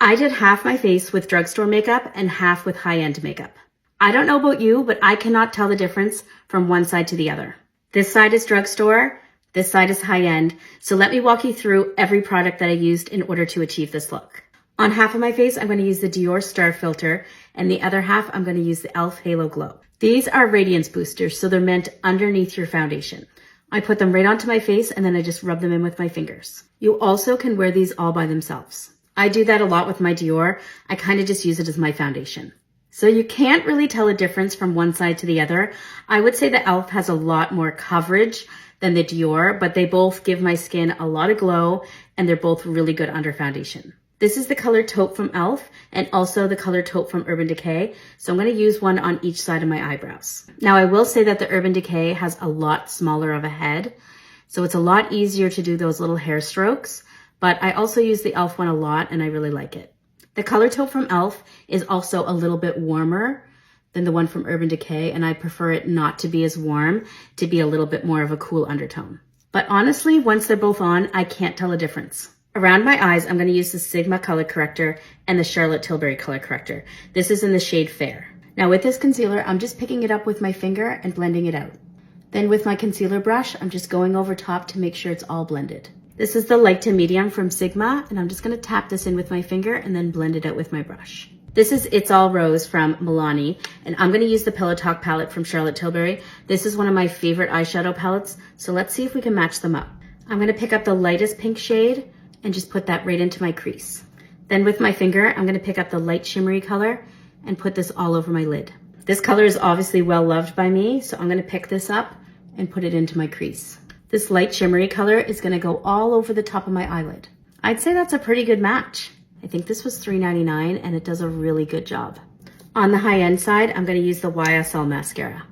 I did half my face with drugstore makeup and half with high-end makeup. I don't know about you, but I cannot tell the difference from one side to the other. This side is drugstore, this side is high-end, so let me walk you through every product that I used in order to achieve this look. On half of my face, I'm going to use the Dior Star Filter, and the other half, I'm going to use the e.l.f. Halo Glow. These are radiance boosters, so they're meant underneath your foundation. I put them right onto my face, and then I just rub them in with my fingers. You also can wear these all by themselves. I do that a lot with my Dior. I kind of just use it as my foundation. So you can't really tell a difference from one side to the other. I would say the e.l.f. has a lot more coverage than the Dior, but they both give my skin a lot of glow, and they're both really good under foundation. This is the color Taupe from e.l.f. and also the color Taupe from Urban Decay. So I'm going to use one on each side of my eyebrows. Now I will say that the Urban Decay has a lot smaller of a head, so it's a lot easier to do those little hair strokes, but I also use the e.l.f. one a lot and I really like it. The color Taupe from e.l.f. is also a little bit warmer than the one from Urban Decay, and I prefer it not to be as warm, to be a little bit more of a cool undertone. But honestly, once they're both on, I can't tell a difference. Around my eyes, I'm going to use the Sigma Color Corrector and the Charlotte Tilbury Color Corrector. This is in the shade Fair. Now with this concealer, I'm just picking it up with my finger and blending it out. Then with my concealer brush, I'm just going over top to make sure it's all blended. This is the light to medium from Sigma, and I'm just going to tap this in with my finger and then blend it out with my brush. This is It's All Rose from Milani, and I'm going to use the Pillow Talk palette from Charlotte Tilbury. This is one of my favorite eyeshadow palettes, so let's see if we can match them up. I'm going to pick up the lightest pink shade and just put that right into my crease. Then with my finger, I'm going to pick up the light shimmery color and put this all over my lid. This color is obviously well loved by me, so I'm going to pick this up and put it into my crease. This light shimmery color is going to go all over the top of my eyelid. I'd say that's a pretty good match. I think this was $3.99 and it does a really good job. On the high end side, I'm going to use the YSL mascara.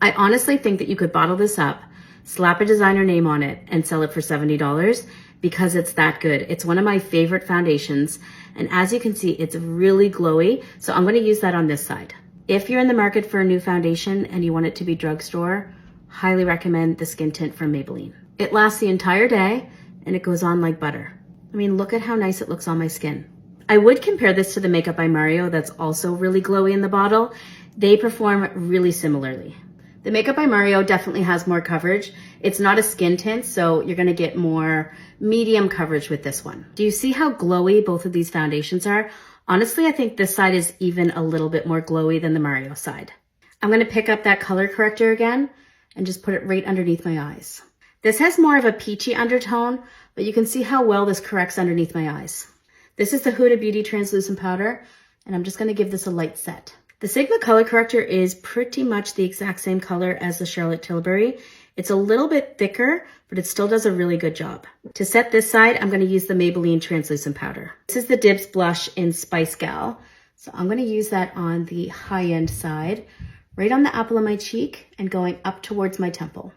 I honestly think that you could bottle this up, slap a designer name on it, and sell it for $70 because it's that good. It's one of my favorite foundations, and as you can see, it's really glowy, so I'm going to use that on this side. If you're in the market for a new foundation and you want it to be drugstore, highly recommend the skin tint from Maybelline. It lasts the entire day and it goes on like butter. I mean, look at how nice it looks on my skin. I would compare this to the Makeup by Mario that's also really glowy in the bottle. They perform really similarly. The Makeup by Mario definitely has more coverage. It's not a skin tint, so you're gonna get more medium coverage with this one. Do you see how glowy both of these foundations are? Honestly, I think this side is even a little bit more glowy than the Mario side. I'm gonna pick up that color corrector again and just put it right underneath my eyes. This has more of a peachy undertone, but you can see how well this corrects underneath my eyes. This is the Huda Beauty Translucent Powder, and I'm just gonna give this a light set. The Sigma Color Corrector is pretty much the exact same color as the Charlotte Tilbury. It's a little bit thicker, but it still does a really good job. To set this side, I'm gonna use the Maybelline Translucent Powder. This is the Dibs Blush in Spice Gal. So I'm gonna use that on the high-end side, right on the apple of my cheek and going up towards my temple.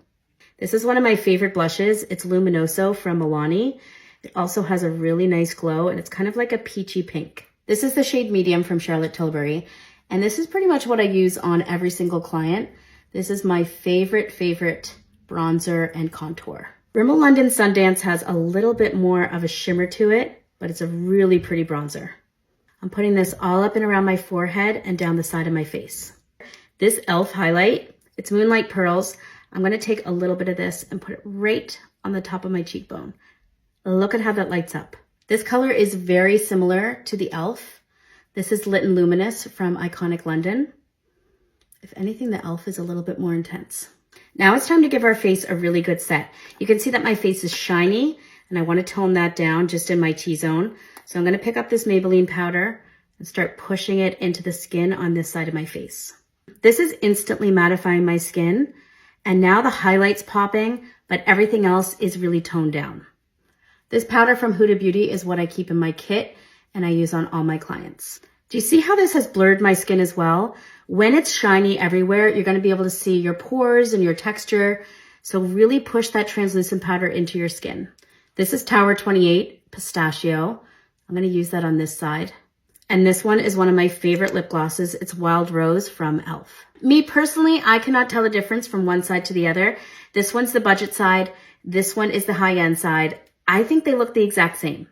This is one of my favorite blushes. It's Luminoso from Milani. It also has a really nice glow, and it's kind of like a peachy pink. This is the shade Medium from Charlotte Tilbury, and this is pretty much what I use on every single client. This is my favorite bronzer and contour. Rimmel London Sundance has a little bit more of a shimmer to it, but it's a really pretty bronzer. I'm putting this all up and around my forehead and down the side of my face. This e.l.f. highlight, it's Moonlight Pearls. I'm gonna take a little bit of this and put it right on the top of my cheekbone. Look at how that lights up. This color is very similar to the e.l.f. This is Lit and Luminous from Iconic London. If anything, the e.l.f. is a little bit more intense. Now it's time to give our face a really good set. You can see that my face is shiny, and I want to tone that down just in my T-zone. So I'm going to pick up this Maybelline powder and start pushing it into the skin on this side of my face. This is instantly mattifying my skin, and now the highlight's popping, but everything else is really toned down. This powder from Huda Beauty is what I keep in my kit, and I use on all my clients. Do you see how this has blurred my skin as well? When it's shiny everywhere, you're going to be able to see your pores and your texture. So really push that translucent powder into your skin. This is Tower 28 Pistachio. I'm going to use that on this side. And this one is one of my favorite lip glosses. It's Wild Rose from e.l.f. Me personally, I cannot tell the difference from one side to the other. This one's the budget side. This one is the high-end side. I think they look the exact same.